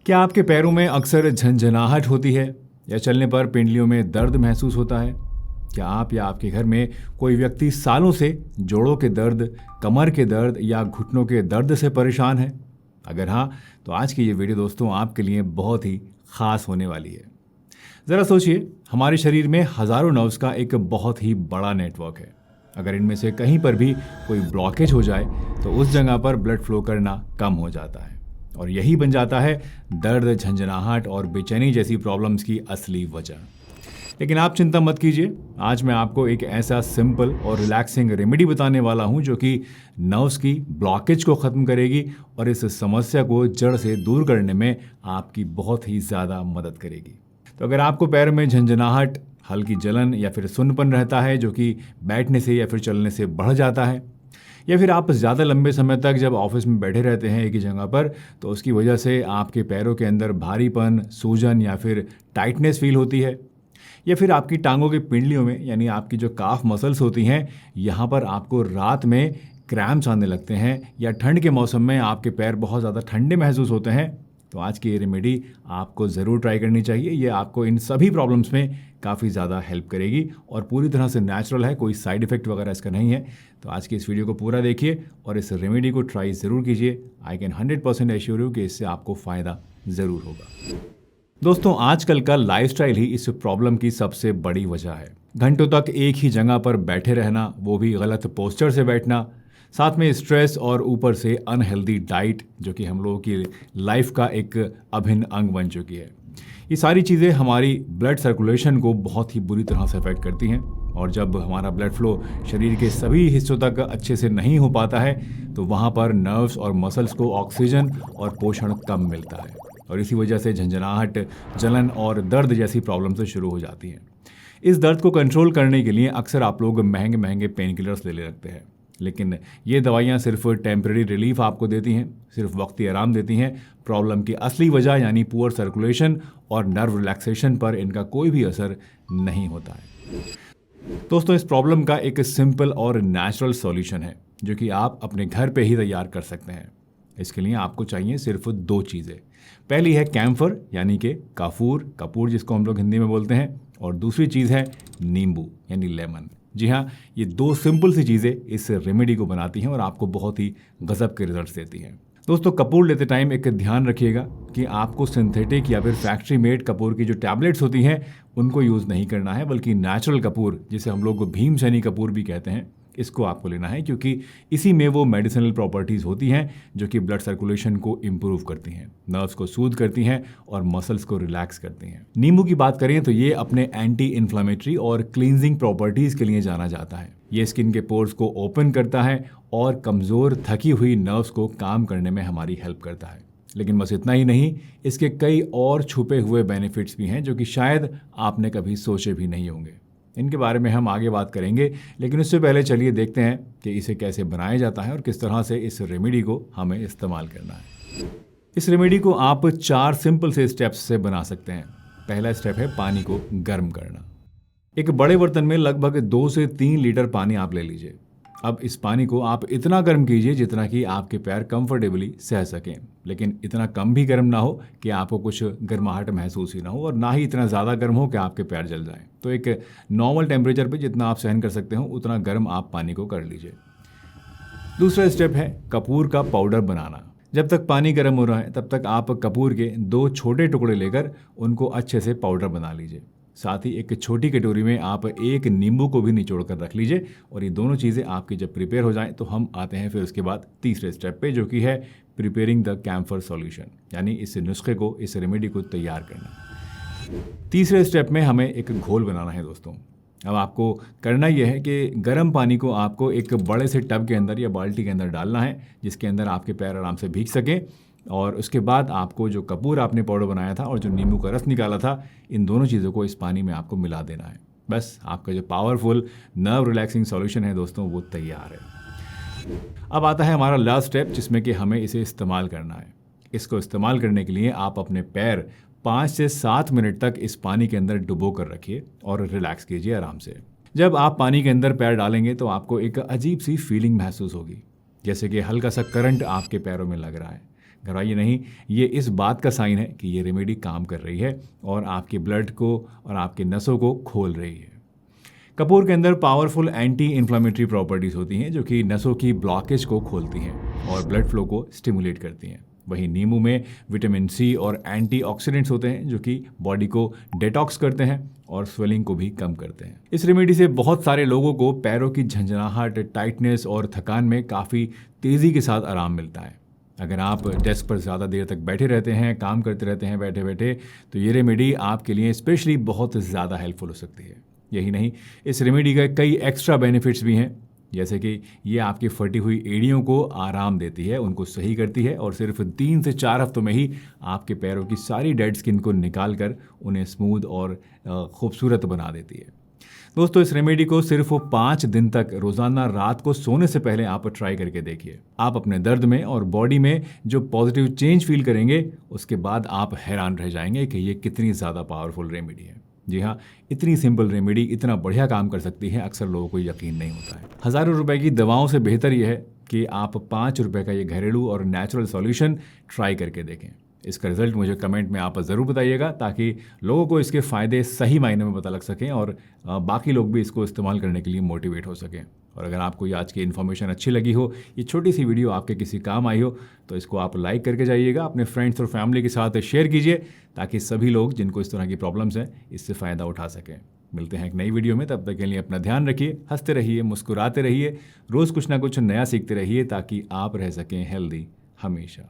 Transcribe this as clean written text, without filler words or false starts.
क्या आपके पैरों में अक्सर झंझनाहट होती है या चलने पर पिंडलियों में दर्द महसूस होता है? क्या आप या आपके घर में कोई व्यक्ति सालों से जोड़ों के दर्द, कमर के दर्द या घुटनों के दर्द से परेशान है? अगर हाँ, तो आज की ये वीडियो दोस्तों आपके लिए बहुत ही खास होने वाली है। ज़रा सोचिए, हमारे शरीर में हज़ारों नर्व्स का एक बहुत ही बड़ा नेटवर्क है। अगर इनमें से कहीं पर भी कोई ब्लॉकेज हो जाए तो उस जगह पर ब्लड फ्लो करना कम हो जाता है और यही बन जाता है दर्द, झंझनाहट और बेचैनी जैसी प्रॉब्लम्स की असली वजह। लेकिन आप चिंता मत कीजिए, आज मैं आपको एक ऐसा सिंपल और रिलैक्सिंग रेमेडी बताने वाला हूं जो कि नर्व्स की ब्लॉकेज को ख़त्म करेगी और इस समस्या को जड़ से दूर करने में आपकी बहुत ही ज़्यादा मदद करेगी। तो अगर आपको पैर में झंझनाहट, हल्की जलन या फिर सुन्नपन रहता है जो कि बैठने से या फिर चलने से बढ़ जाता है, या फिर आप ज़्यादा लंबे समय तक जब ऑफिस में बैठे रहते हैं एक ही जगह पर तो उसकी वजह से आपके पैरों के अंदर भारीपन, सूजन या फिर टाइटनेस फील होती है, या फिर आपकी टांगों की पिंडलियों में यानी आपकी जो काफ मसल्स होती हैं यहाँ पर आपको रात में क्रैम्प्स आने लगते हैं, या ठंड के मौसम में आपके पैर बहुत ज़्यादा ठंडे महसूस होते हैं, तो आज की ये रेमेडी आपको ज़रूर ट्राई करनी चाहिए। ये आपको इन सभी प्रॉब्लम्स में काफ़ी ज़्यादा हेल्प करेगी और पूरी तरह से नेचुरल है, कोई साइड इफेक्ट वगैरह इसका नहीं है। तो आज की इस वीडियो को पूरा देखिए और इस रेमेडी को ट्राई ज़रूर कीजिए। आई कैन 100% एश्योर यू कि इससे आपको फ़ायदा ज़रूर होगा। दोस्तों, आजकल का लाइफस्टाइल ही इस प्रॉब्लम की सबसे बड़ी वजह है। घंटों तक एक ही जगह पर बैठे रहना, वो भी गलत पोस्चर से बैठना, साथ में स्ट्रेस और ऊपर से अनहेल्दी डाइट जो कि हम लोगों की लाइफ का एक अभिन्न अंग बन चुकी है। ये सारी चीज़ें हमारी ब्लड सर्कुलेशन को बहुत ही बुरी तरह से अफेक्ट करती हैं और जब हमारा ब्लड फ्लो शरीर के सभी हिस्सों तक अच्छे से नहीं हो पाता है तो वहाँ पर नर्व्स और मसल्स को ऑक्सीजन और पोषण कम मिलता है और इसी वजह से झंझनाहट, जलन और दर्द जैसी प्रॉब्लम से शुरू हो जाती हैं। इस दर्द को कंट्रोल करने के लिए अक्सर आप लोग महंगे महंगे पेन किलर्स ले रखते हैं, लेकिन ये दवाइयाँ सिर्फ टेम्परेरी रिलीफ आपको देती हैं, सिर्फ वक्ती आराम देती हैं। प्रॉब्लम की असली वजह यानी पुअर सर्कुलेशन और नर्व रिलैक्सेशन पर इनका कोई भी असर नहीं होता है। दोस्तों, इस प्रॉब्लम का एक सिंपल और नेचुरल सॉल्यूशन है जो कि आप अपने घर पे ही तैयार कर सकते हैं। इसके लिए आपको चाहिए सिर्फ दो चीज़ें। पहली है कैम्फर यानी कि कपूर जिसको हम लोग हिंदी में बोलते हैं, और दूसरी चीज़ है नींबू यानी लेमन। जी हाँ, ये दो सिंपल सी चीज़ें इस रेमेडी को बनाती हैं और आपको बहुत ही गजब के रिजल्ट्स देती हैं। दोस्तों, कपूर लेते टाइम एक ध्यान रखिएगा कि आपको सिंथेटिक या फिर फैक्ट्री मेड कपूर की जो टैबलेट्स होती हैं उनको यूज़ नहीं करना है, बल्कि नेचुरल कपूर जिसे हम लोग भीमसेनी कपूर भी कहते हैं, इसको आपको लेना है, क्योंकि इसी में वो मेडिसिनल प्रॉपर्टीज़ होती हैं जो कि ब्लड सर्कुलेशन को इम्प्रूव करती हैं, नर्व्स को सूद करती हैं और मसल्स को रिलैक्स करती हैं। नींबू की बात करें तो ये अपने एंटी इन्फ्लामेटरी और क्लींजिंग प्रॉपर्टीज़ के लिए जाना जाता है। ये स्किन के पोर्स को ओपन करता है और कमज़ोर, थकी हुई नर्व्स को काम करने में हमारी हेल्प करता है। लेकिन बस इतना ही नहीं, इसके कई और छुपे हुए बेनिफिट्स भी हैं जो कि शायद आपने कभी सोचे भी नहीं होंगे। इनके बारे में हम आगे बात करेंगे, लेकिन उससे पहले चलिए देखते हैं कि इसे कैसे बनाया जाता है और किस तरह से इस रेमेडी को हमें इस्तेमाल करना है। इस रेमेडी को आप 4 सिंपल से स्टेप्स से बना सकते हैं। पहला स्टेप है पानी को गर्म करना। एक बड़े बर्तन में लगभग 2 से 3 लीटर पानी आप ले लीजिए। अब इस पानी को आप इतना गर्म कीजिए जितना कि आपके पैर कंफर्टेबली सह सकें, लेकिन इतना कम भी गर्म ना हो कि आपको कुछ गर्माहट महसूस ही ना हो और ना ही इतना ज़्यादा गर्म हो कि आपके पैर जल जाएं। तो एक नॉर्मल टेम्परेचर पे जितना आप सहन कर सकते हो उतना गर्म आप पानी को कर लीजिए। दूसरा स्टेप है कपूर का पाउडर बनाना। जब तक पानी गर्म हो रहा है तब तक आप कपूर के 2 छोटे टुकड़े लेकर उनको अच्छे से पाउडर बना लीजिए। साथ ही एक छोटी कटोरी में आप एक नींबू को भी निचोड़ कर रख लीजिए और ये दोनों चीज़ें आपकी जब प्रिपेयर हो जाएं तो हम आते हैं फिर उसके बाद तीसरे स्टेप पे, जो कि है प्रिपेयरिंग द कैम्फर सॉल्यूशन, यानी इस नुस्खे को, इस रेमेडी को तैयार करना। तीसरे स्टेप में हमें एक घोल बनाना है दोस्तों। अब आपको करना यह है कि गर्म पानी को आपको एक बड़े से टब के अंदर या बाल्टी के अंदर डालना है जिसके अंदर आपके पैर आराम से भीग सकें, और उसके बाद आपको जो कपूर आपने पाउडर बनाया था और जो नींबू का रस निकाला था, इन दोनों चीज़ों को इस पानी में आपको मिला देना है। बस आपका जो पावरफुल नर्व रिलैक्सिंग सॉल्यूशन है दोस्तों वो तैयार है। अब आता है हमारा लास्ट स्टेप जिसमें कि हमें इसे इस्तेमाल करना है। इसको इस्तेमाल करने के लिए आप अपने पैर 5 से 7 मिनट तक इस पानी के अंदर डुबो कर रखिए और रिलैक्स कीजिए आराम से। जब आप पानी के अंदर पैर डालेंगे तो आपको एक अजीब सी फीलिंग महसूस होगी, जैसे कि हल्का सा करंट आपके पैरों में लग रहा है। घबराइए नहीं, ये इस बात का साइन है कि ये रेमेडी काम कर रही है और आपके ब्लड को और आपके नसों को खोल रही है। कपूर के अंदर पावरफुल एंटी इन्फ्लामेटरी प्रॉपर्टीज होती हैं जो कि नसों की ब्लॉकेज को खोलती हैं और ब्लड फ्लो को स्टिमुलेट करती हैं। वहीं नींबू में विटामिन सी और एंटीऑक्सीडेंट्स होते हैं जो कि बॉडी को डिटॉक्स करते हैं और स्वेलिंग को भी कम करते हैं। इस रेमेडी से बहुत सारे लोगों को पैरों की झंझनाहट, टाइटनेस और थकान में काफ़ी तेज़ी के साथ आराम मिलता है। अगर आप डेस्क पर ज़्यादा देर तक बैठे रहते हैं, काम करते रहते हैं बैठे बैठे, तो ये रेमेडी आपके लिए स्पेशली बहुत ज़्यादा हेल्पफुल हो सकती है। यही नहीं, इस रेमेडी के कई एक्स्ट्रा बेनिफिट्स भी हैं, जैसे कि ये आपकी फटी हुई एड़ियों को आराम देती है, उनको सही करती है और सिर्फ 3 से 4 हफ्तों में ही आपके पैरों की सारी डेड स्किन को निकाल कर उन्हें स्मूथ और खूबसूरत बना देती है। दोस्तों, इस रेमेडी को सिर्फ 5 दिन तक रोजाना रात को सोने से पहले आप ट्राई करके देखिए। आप अपने दर्द में और बॉडी में जो पॉजिटिव चेंज फील करेंगे, उसके बाद आप हैरान रह जाएंगे कि ये कितनी ज़्यादा पावरफुल रेमेडी है। जी हाँ, इतनी सिंपल रेमेडी इतना बढ़िया काम कर सकती है, अक्सर लोगों को यकीन नहीं होता है। हज़ारों रुपए की दवाओं से बेहतर यह है कि आप 5 रुपए का ये घरेलू और नेचुरल सॉल्यूशन ट्राई करके देखें। इसका रिजल्ट मुझे कमेंट में आप ज़रूर बताइएगा ताकि लोगों को इसके फ़ायदे सही मायने में पता लग सकें और बाकी लोग भी इसको इस्तेमाल करने के लिए मोटिवेट हो सकें। और अगर आपको ये आज की इन्फॉर्मेशन अच्छी लगी हो, ये छोटी सी वीडियो आपके किसी काम आई हो, तो इसको आप लाइक करके जाइएगा, अपने फ्रेंड्स और फैमिली के साथ शेयर कीजिए ताकि सभी लोग जिनको इस तरह की प्रॉब्लम्स हैं इससे फ़ायदा उठा सकें। मिलते हैं एक नई वीडियो में, तब तक के लिए अपना ध्यान रखिए, हंसते रहिए, मुस्कुराते रहिए, रोज़ कुछ ना कुछ नया सीखते रहिए ताकि आप रह सकें हेल्दी हमेशा।